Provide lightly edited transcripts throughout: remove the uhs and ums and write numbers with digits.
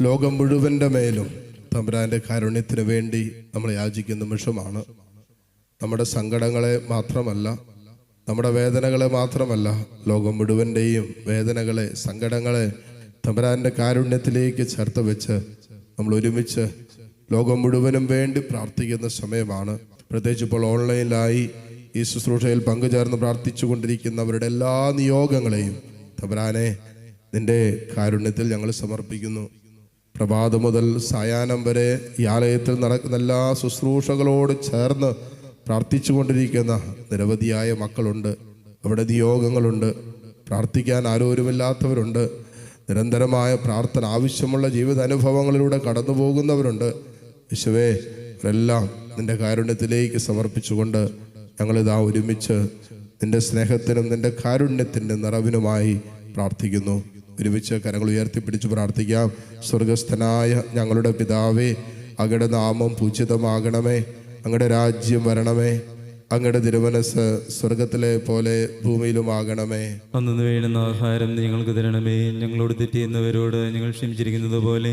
ലോകം മുഴുവൻ്റെ മേലും തമ്പുരാൻ്റെ കാരുണ്യത്തിന് വേണ്ടി നമ്മൾ യാചിക്കുന്ന നിമിഷമാണ്. നമ്മുടെ സങ്കടങ്ങളെ മാത്രമല്ല, നമ്മുടെ വേദനകളെ മാത്രമല്ല, ലോകം മുഴുവൻ്റെയും വേദനകളെ, സങ്കടങ്ങളെ തമ്പുരാൻ്റെ കാരുണ്യത്തിലേക്ക് ചേർത്ത് വെച്ച് നമ്മൾ ഒരുമിച്ച് ലോകം മുഴുവനും വേണ്ടി പ്രാർത്ഥിക്കുന്ന സമയമാണ്. പ്രത്യേകിച്ച് ഇപ്പോൾ ഓൺലൈനിലായി ഈ ശുശ്രൂഷയിൽ പങ്കുചേർന്ന് പ്രാർത്ഥിച്ചു കൊണ്ടിരിക്കുന്നവരുടെ എല്ലാ നിയോഗങ്ങളെയും തമ്പുരാനെ നിന്റെ കാരുണ്യത്തിൽ ഞങ്ങൾ സമർപ്പിക്കുന്നു. പ്രഭാതം മുതൽ സായാഹ്നം വരെ ഈ ആലയത്തിൽ നടക്കുന്ന എല്ലാ ശുശ്രൂഷകളോട് ചേർന്ന് പ്രാർത്ഥിച്ചു കൊണ്ടിരിക്കുന്ന നിരവധിയായ മക്കളുണ്ട്. അവിടെ നിയോഗങ്ങളുണ്ട്, പ്രാർത്ഥിക്കാൻ ആരോരുമില്ലാത്തവരുണ്ട്, നിരന്തരമായ പ്രാർത്ഥന ആവശ്യമുള്ള ജീവിതാനുഭവങ്ങളിലൂടെ കടന്നു പോകുന്നവരുണ്ട്. യേശുവേ, അവരെല്ലാം നിന്റെ കാരുണ്യത്തിലേക്ക് സമർപ്പിച്ചുകൊണ്ട് ഞങ്ങളിതാ ഒരുമിച്ച് നിന്റെ സ്നേഹത്തിനും നിന്റെ കാരുണ്യത്തിൻ്റെ നിറവിനുമായി പ്രാർത്ഥിക്കുന്നു. ഒരുമിച്ച് കരങ്ങൾ ഉയർത്തിപ്പിടിച്ച് പ്രാർത്ഥിക്കാം. സ്വർഗസ്ഥനായ ഞങ്ങളുടെ പിതാവേ, അങ്ങയുടെ നാമം പൂജിതമാകണമേ, അങ്ങയുടെ രാജ്യം വരണമേ, അങ്ങയുടെ തിരുമനസ് സ്വർഗത്തിലെ പോലെ ഭൂമിയിലുമാകണമേ. അന്നു വേണ്ടുന്ന ആഹാരം ഞങ്ങൾക്ക് തരണമേ. ഞങ്ങളോട് തെറ്റിയുന്നവരോട് ഞങ്ങൾ ക്ഷമിച്ചിരിക്കുന്നത് പോലെ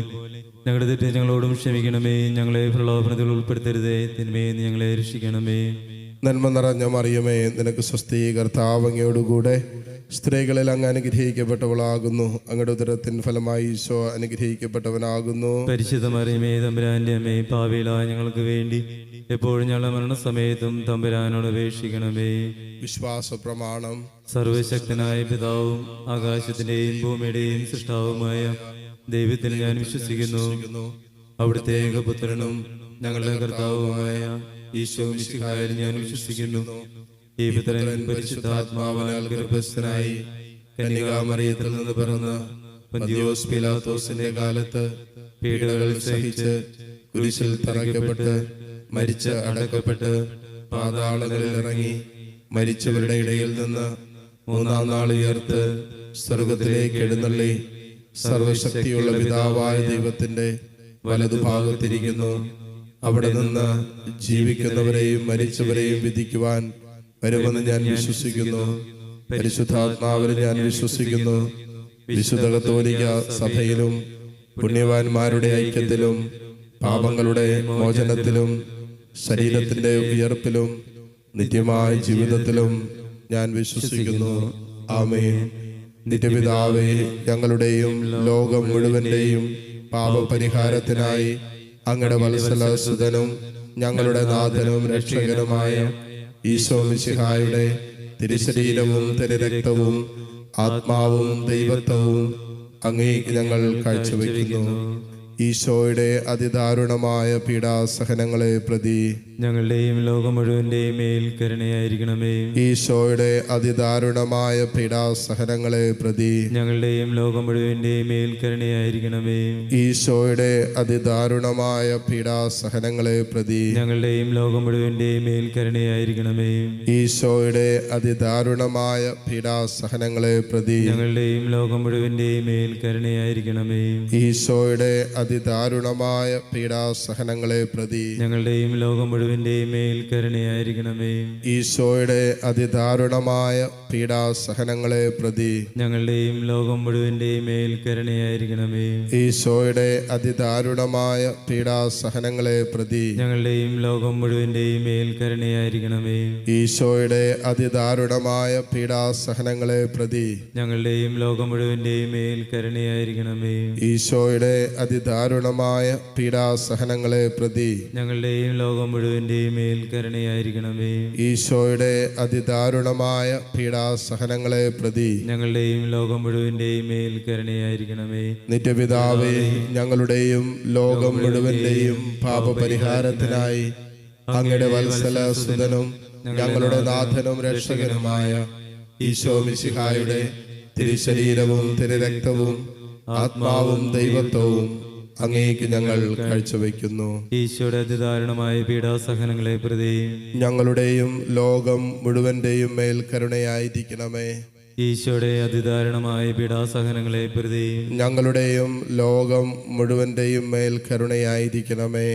ഞങ്ങളുടെ തെറ്റ് ഞങ്ങളോടും ക്ഷമിക്കണമേ. ഞങ്ങളെ പ്രലോഭനത്തിൽ ഉൾപ്പെടുത്തരുതേ, തിന്മയെ ഞങ്ങളെ രക്ഷിക്കണമേ. നന്മ നിറഞ്ഞ മറിയമേ, നിനക്ക് സ്വസ്തി, കർത്താവ് അങ്ങയോടുകൂടെ സ്ത്രീകളിൽ അങ്ങ് അനുഗ്രഹിക്കപ്പെട്ടവളാകുന്നു. അങ്ങയുടെ ഉദരത്തിൻ ഫലമായി ഈശോ അനുഗ്രഹിക്കപ്പെട്ടവനാകുന്നു. പരിശുദ്ധ മറിയമേ, തമ്പുരാന്റെ അമ്മേ, പാപികളായ ഞങ്ങൾക്ക് വേണ്ടി എപ്പോഴും ഞങ്ങളുടെ മരണസമയത്തും തമ്പുരാനോട് അപേക്ഷിക്കണമേ. വിശ്വാസ പ്രമാണം. സർവശക്തനായ പിതാവും ആകാശത്തിന്റെയും ഭൂമിയുടെയും സൃഷ്ടാവുമായ ദൈവത്തിൽ ഞാൻ വിശ്വസിക്കുന്നു. അവിടുത്തെ ഏകപുത്രനും ഞങ്ങളുടെ കർത്താവുമായ ഈശോ മിശിഹായിൽ ഞാൻ വിശ്വസിക്കുന്നു. ഈ പുത്രൻ പരിശുദ്ധാത്മാവാൽ ഗർഭസ്ഥനായി കന്യകാമറിയത്തിൽ നിന്ന് പിറന്ന് പന്തിയോസ് പീലാത്തോസിന്റെ കാലത്ത് പീഡകൾ സഹിച്ച് കുരിശിൽ തറയ്ക്കപ്പെട്ട് മരിച്ച് അടക്കപ്പെട്ട് പാതാളങ്ങളിൽ ഇറങ്ങി മരിച്ചവരുടെ ഇടയിൽ നിന്ന് മൂന്നാം നാൾ ഉയർത്ത് സ്വർഗത്തിലേക്ക് എഴുന്നള്ളി സർവശക്തിയുള്ള പിതാവായ ദൈവത്തിന്റെ വലതുഭാഗത്തിരിക്കുന്നു. അവിടെ നിന്ന് ജീവിക്കുന്നവരെയും മരിച്ചവരെയും വിധിക്കുവാൻ വരുമെന്ന് ഞാൻ വിശ്വസിക്കുന്നു. പരിശുദ്ധാത്മാവിൽ ഞാൻ വിശ്വസിക്കുന്നു. വിശുദ്ധ കത്തോലിക്ക സഭയിലും പുണ്യവാന്മാരുടെ ഐക്യത്തിലും പാപങ്ങളുടെ മോചനത്തിലും ശരീരത്തിന്റെ ഉയർപ്പിലും നിത്യമായ ജീവിതത്തിലും ഞാൻ വിശ്വസിക്കുന്നു. ആമേൻ. നിത്യപിതാവേ, ഞങ്ങളുടെയും ലോകം മുഴുവന്റെയും പാപപരിഹാരത്തിനായി അങ്ങയുടെ വത്സലസുതനും ഞങ്ങളുടെ നാഥനും രക്ഷകനുമായ ഈശോ മിശിഹായുടെ തിരുശരീരവും തിരുരക്തവും ആത്മാവും ദൈവത്വവും അങ്ങേക്ക് ഞങ്ങൾ കാഴ്ചവെക്കുന്നു. ഈശോയുടെ അതിദാരുണമായ പീഡാസഹനങ്ങളെ പ്രതി ഞങ്ങളുടെയും ലോകം മുഴുവന്റെയും മേൽ കരുണയായിരിക്കണമേ. ഈശോയുടെ അതിദാരുണമായ പീഡാസഹനങ്ങളെ പ്രതി ഞങ്ങളുടെയും ലോകം മുഴുവന്റെയും മേൽ കരുണയായിരിക്കണമേ. ഈശോയുടെ അതിദാരുണമായ പീഡാസഹനങ്ങളെ പ്രതി ഞങ്ങളുടെയും ലോകം മുഴുവന്റെയും മേൽ കരുണയായിരിക്കണമേ. ഈശോയുടെ അതിദാരുണമായ പീഡാസഹനങ്ങളെ പ്രതി ഞങ്ങളുടെയും ലോകം മുഴുവന്റെയും മേൽ കരുണയായിരിക്കണമേ. ഈശോയുടെ അതിദാരുണമായ പീഡാസഹനങ്ങളെ പ്രതി ഞങ്ങളുടെയും ലോകം മുഴുവന്റെയും മേൽ കരുണയായിരിക്കണമേ. ഈശോയുടെ അതിദാരുണമായ പീഡാസഹനങ്ങളെ പ്രതി ഞങ്ങളുടെയും ലോകം മുഴുവന്റെയും മേൽ കരുണയായിരിക്കണമേ. ഈശോയുടെ അതിദാരുണമായ പീഡാസഹനങ്ങളെ പ്രതി ഞങ്ങളുടെയും ലോകം മുഴുവന്റെയും മേൽ കരുണയായിരിക്കണമേ. ഈശോയുടെ അതിദാരുണമായ പീഡാസഹനങ്ങളെ പ്രതി ഞങ്ങളുടെയും ലോകം മുഴുവന്റെയും മേൽ കരുണയായിരിക്കണമേ. ഈശോയുടെ അതിദാരുണമായ പീഡാസഹനങ്ങളെ പ്രതി ഞങ്ങളുടെയും ലോകം മുഴുവന്റെയും മേൽ കരുണയായിരിക്കണമേ. ഈശോയുടെ അതിദാരുണമായ പീഡാസഹനങ്ങളെ പ്രതി ഞങ്ങളുടെയും ലോകം മുഴുവന്റെയും മേൽ കരുണയായിരിക്കണമേ. നിത്യപിതാവേ, ഞങ്ങളുടെയും ലോകം മുഴുവന്റെയും പാപപരിഹാരത്തിനായി അങ്ങയുടെ വത്സലസുതനും ഞങ്ങളുടെ നാഥനും രക്ഷകനുമായ ഈശോ മിശിഹായുടെ തിരുശരീരവും തിരുരക്തവും ആത്മാവും ദൈവത്വവും അങ്ങേക്ക് ഞങ്ങൾ കാഴ്ചവെക്കുന്നു. ഈശോയുടെ അതിദാരുണമായ പീഡാസഹനങ്ങളെ പ്രതി ഞങ്ങളുടെയും ലോകം മുഴുവന്റെയും മേൽ കരുണയായിരിക്കണമേ. ഈശോയുടെ അതിദാരുണമായ പീഡാസഹനങ്ങളെ പ്രതി ഞങ്ങളുടെയും ലോകം മുഴുവന്റെയും മേൽ കരുണയായിരിക്കണമേ.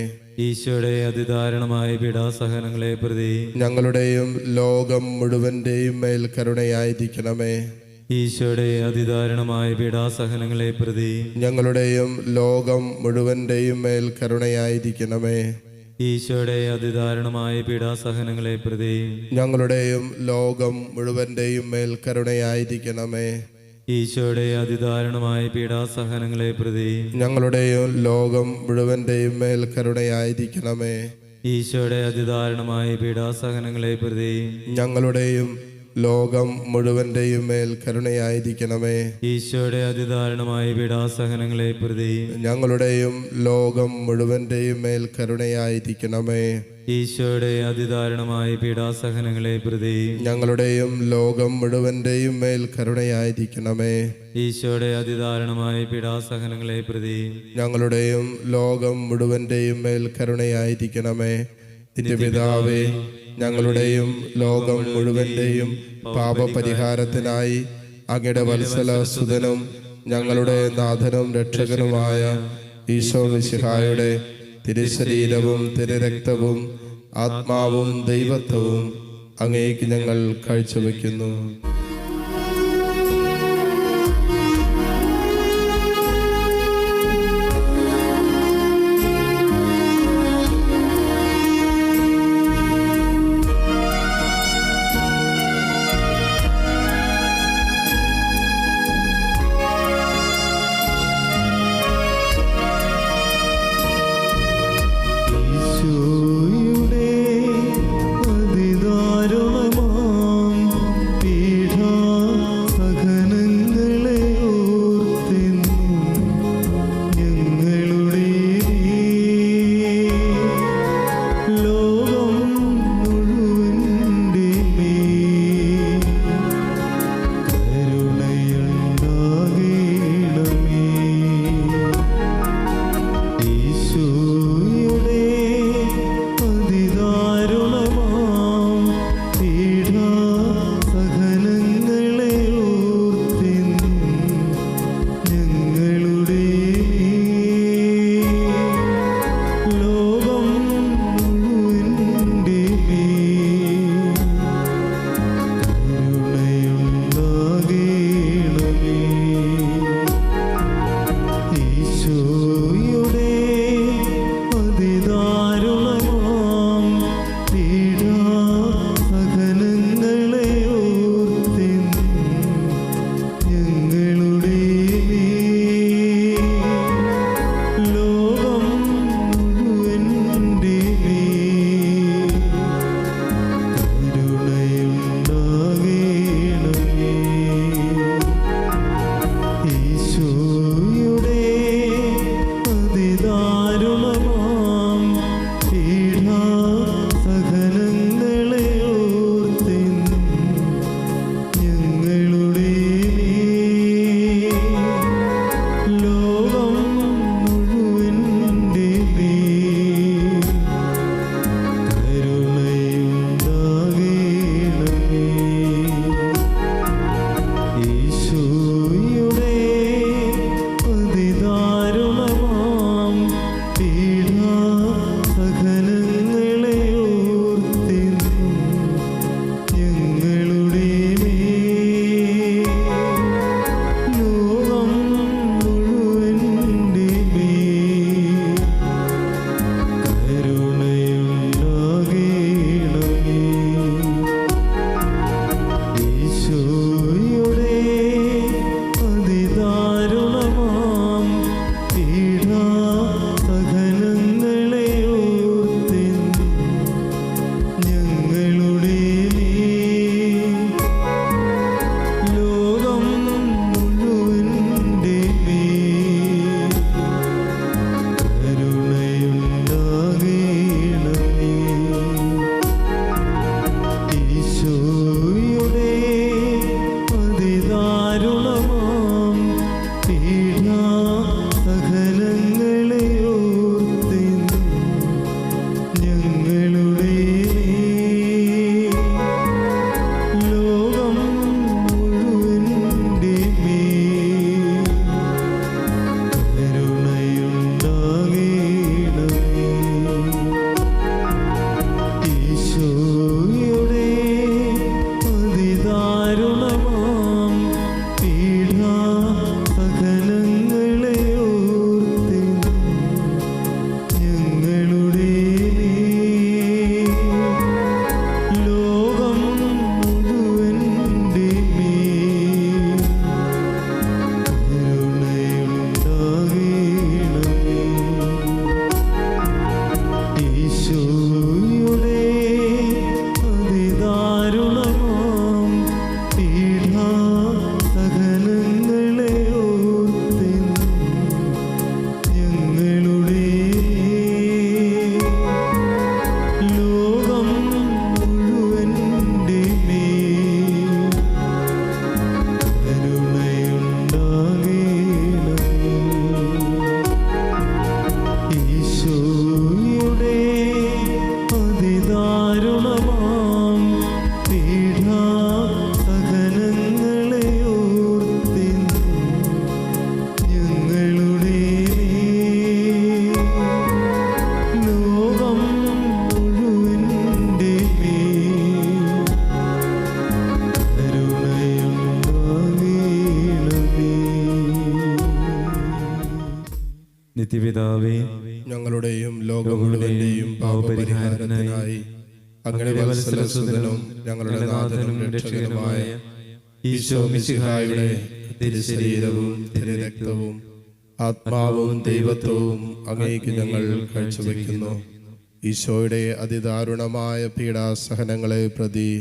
ഈശോയുടെ അതിദാരുണമായ പീഡാസഹനങ്ങളെ പ്രതി ഞങ്ങളുടെയും ലോകം മുഴുവന്റെയും മേൽ കരുണയായിരിക്കണമേ. ഈശോയുടെ അതിദാരുണമായ പീഡാസഹനങ്ങളെ പ്രതി ഞങ്ങളുടെയും ലോകം മുഴുവന്റെയും മേൽ കരുണയായിരിക്കണമേ. ഈശോയുടെ അതിദാരുണമായ പീഡാസഹനങ്ങളെ പ്രതി ഞങ്ങളുടെയും ലോകം മുഴുവന്റെയും മേൽ കരുണയായിരിക്കണമേ. ഈശോയുടെ അതിദാരുണമായ പീഡാസഹനങ്ങളെ പ്രതി ഞങ്ങളുടെയും ലോകം മുഴുവന്റെയും മേൽ കരുണയായിരിക്കണമേ. ഈശോയുടെ അതിദാരുണമായ പീഡാസഹനങ്ങളെ പ്രതി ഞങ്ങളുടെയും ലോകം മുഴുവന്റെയും മേൽ കരുണയായിരിക്കണമേ. ഈശോയുടെ അതിദാരുണമായ പീഡാസഹനങ്ങളെ പ്രതി ഞങ്ങളുടെയും ലോകം മുഴുവന്റെയും മേൽ കരുണയായിരിക്കണമേ. ഈശോയുടെ അതിദാരുണമായ പീഡാസഹനങ്ങളെ പ്രതി ഞങ്ങളുടെയും ലോകം മുഴുവന്റെയും മേൽ കരുണയായിരിക്കണമേ. ഈശോയുടെ അതിദാരുണമായ പീഡാസഹനങ്ങളെ പ്രതി ഞങ്ങളുടെയും ലോകം മുഴുവന്റെയും മേൽ കരുണയായിരിക്കണമേ. നിത്യപിതാവേ, ഞങ്ങളുടെയും ലോകം മുഴുവന്റെയും പാപപരിഹാരത്തിനായി അങ്ങയുടെ വത്സല സുതനും ഞങ്ങളുടെ നാഥനും രക്ഷകനുമായ ഈശോ മിശിഹായുടെ തിരുശരീരവും തിരുരക്തവും ആത്മാവും ദൈവത്വവും അങ്ങേക്ക് ഞങ്ങൾ കാഴ്ചവെക്കുന്നു. ഈശോയുടെ അതിദാരുണമാം പീഡ നിത്യപിതാവേ, ഞങ്ങളുടെയും ലോകം മുഴുവന്റെയും പാപപരിഹാരത്തിനായി അങ്ങയുടെ വത്സലസുതനും ഞങ്ങളുടെ നാഥനും രക്ഷകനുമായ ഈശോ മിശിഹായുടെ തിരുശരീരവും തിരുരക്തവും ആത്മാവും ദൈവത്വവും അങ്ങേക്ക് ഞങ്ങൾ കാഴ്ചവെക്കുന്നു. ഈശോയുടെ അതിദാരുണമായ പീഡാസഹനങ്ങളെ പ്രതി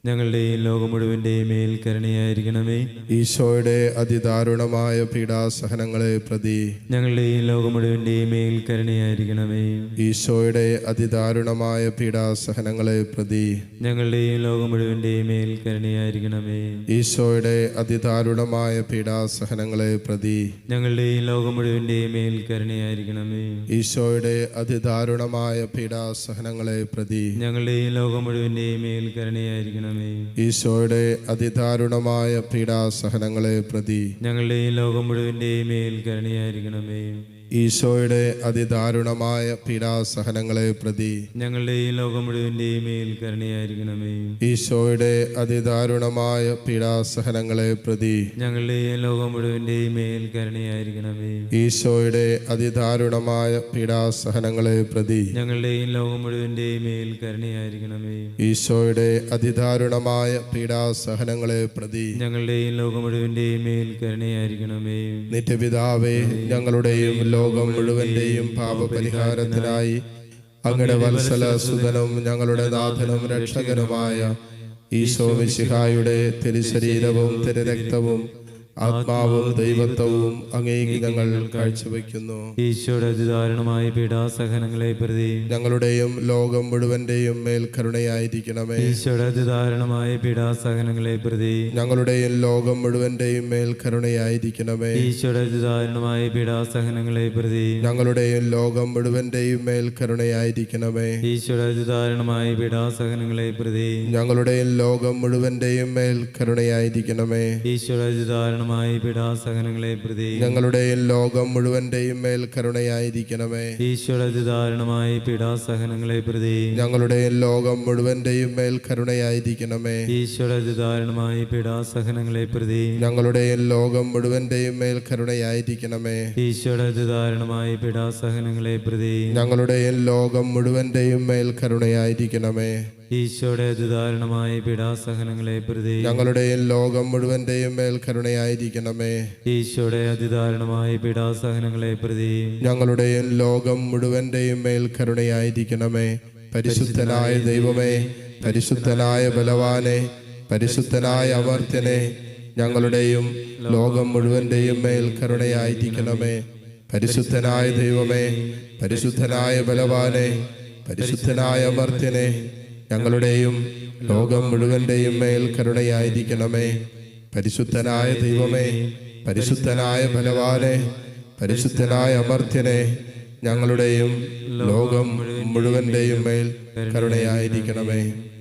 ഞങ്ങളുടെയും ലോകം മുഴുവന്റെയും മേൽ കരുണയായിരിക്കണമേ. ഈശോയുടെ അതിദാരുണമായ പീഡാസഹനങ്ങളെ പ്രതി ഞങ്ങളുടെയും ലോകം മുഴുവന്റെയും മേൽ കരുണയായിരിക്കണമേ. ഈശോയുടെ അതിദാരുണമായ പീഡാസഹനങ്ങളെ പ്രതി ഞങ്ങളുടെയും ലോകം മുഴുവന്റെയും മേൽ കരുണയായിരിക്കണമേ. ഈശോയുടെ അതിദാരുണമായ പീഡാസഹനങ്ങളെ പ്രതി ഞങ്ങളുടെയും ലോകം മുഴുവന്റെയും മേൽ കരുണയായിരിക്കണമേ. ഈശോയുടെ അതിദാരുണമായ പീഡാസഹനങ്ങളെ പ്രതി ഞങ്ങളുടെയും ലോകം മുഴുവന്റെയും മേൽ കരുണയായിരിക്കണമേ. ഈശോയുടെ അതിദാരുണമായ പീഡാസഹനങ്ങളെ പ്രതി ഞങ്ങളുടെയും ലോകം മുഴുവന്റെയും മേൽ കരുണയായിരിക്കണമേ. ഈശോയുടെ അതിദാരുണമായ പീഡാസഹനങ്ങളെ പ്രതി ഞങ്ങളുടെയും ലോകം മുഴുവന്റെയും മേൽ കരുണയായിരിക്കണമേ. ഈശോയുടെ അതിദാരുണമായ പീഡാസഹനങ്ങളെ പ്രതി ഞങ്ങളുടെയും ലോകം മുഴുവന്റെയും മേൽ കരുണയായിരിക്കണമേ. ഈശോയുടെ അതിദാരുണമായ പീഡാസഹനങ്ങളെ പ്രതി ഞങ്ങളുടെയും ലോകം മുഴുവന്റെയും മേൽ കരുണയായിരിക്കണമേ. ഈശോയുടെ അതിദാരുണമായ പീഡാസഹനങ്ങളെ പ്രതി ഞങ്ങളുടെയും ലോകം മുഴുവന്റെയും മേൽ കരുണയായിരിക്കണമേ. നിത്യപിതാവേ, ഞങ്ങളുടെയും ലോകം മുഴുവന്റെയും പാപപരിഹാരത്തിനായി അങ്ങയുടെ വത്സല സുതനും ഞങ്ങളുടെ നാഥനും രക്ഷകനുമായ ഈശോ മിശിഹായുടെ തിരുശരീരവും തിരുരക്തവും ആത്മാവും ദൈവത്വവും അങ്ങേക്ക് ഞങ്ങൾ കാഴ്ചവെക്കുന്നു. ഈശോയുടെ അതിദാരുണമായ പീഡാസഹനങ്ങളെ പ്രതി ഞങ്ങളുടെയും ലോകം മുഴുവന്റെയും മേൽ കരുണയായിരിക്കണമേ. ഈശോയുടെ അതിദാരുണമായ പീഡാസഹനങ്ങളെ പ്രതി ഞങ്ങളുടെയും ലോകം മുഴുവന്റെയും മേൽ കരുണയായിരിക്കണമേ. ഈശോയുടെ അതിദാരുണമായ പീഡാസഹനങ്ങളെ പ്രതി ഞങ്ങളുടെയും ലോകം മുഴുവന്റെയും മേൽ കരുണയായിരിക്കണമേ. ഈശോയുടെ അതിദാരുണമായ പീഡാസഹനങ്ങളെ പ്രതി ഞങ്ങളുടെയും ലോകം മുഴുവന്റെയും മേൽ കരുണയായിരിക്കണമേ. ഈശോയുടെ അതിദാരുണമായ പീഡാസഹനങ്ങളെ പ്രതി ഞങ്ങളുടെയും ലോകം മുഴുവന്റെയും മേൽ കരുണയായിരിക്കണമേ. ഈശോയുടെ അതിദാരുണമായ പീഡാസഹനങ്ങളെ പ്രതി ഞങ്ങളുടെയും ലോകം മുഴുവന്റെയും മേൽ കരുണയായിരിക്കണമേ. ഈശോയുടെ അതിദാരുണമായ പീഡാസഹനങ്ങളെ പ്രതി ഞങ്ങളുടെയും ലോകം മുഴുവന്റെയും മേൽ കരുണയായിരിക്കണമേ. ഈശോയുടെ അതിദാരുണമായ പീഡാസഹനങ്ങളെ പ്രതി ഞങ്ങളുടെയും ലോകം മുഴുവന്റെയും മേൽ കരുണയായിരിക്കണമേ. ഈശോയുടെ അതിദാരുണമായ പീഡാസഹനങ്ങളെ പ്രതി ഞങ്ങളുടെയും ലോകം മുഴുവന്റെയും മേൽ കരുണയായിരിക്കണമേ. ഈശോയുടെ അതിദാരുണമായ പീഡാസഹനങ്ങളെ പ്രതി ഞങ്ങളുടെയും ലോകം മുഴുവന്റെയും മേൽ കരുണയായിരിക്കണമേ. പരിശുദ്ധനായ ദൈവമേ, പരിശുദ്ധനായ ബലവാനെ, പരിശുദ്ധനായ അമർത്യനെ, ഞങ്ങളുടെയും ലോകം മുഴുവന്റെയും മേൽ കരുണയായിരിക്കണമേ. പരിശുദ്ധനായ ദൈവമേ, പരിശുദ്ധനായ ബലവാനെ, പരിശുദ്ധനായ അമർത്യനെ, ഞങ്ങളുടെയും ലോകം മുഴുവന്റെയും മേൽ കരുണയായിരിക്കണമേ. പരിശുദ്ധനായ ദൈവമേ, പരിശുദ്ധനായ ബലവാനെ, പരിശുദ്ധനായ അമർത്യനെ, ഞങ്ങളുടെയും ലോകം മുഴുവന്റെയും മേൽ കരുണയായിരിക്കണമേ.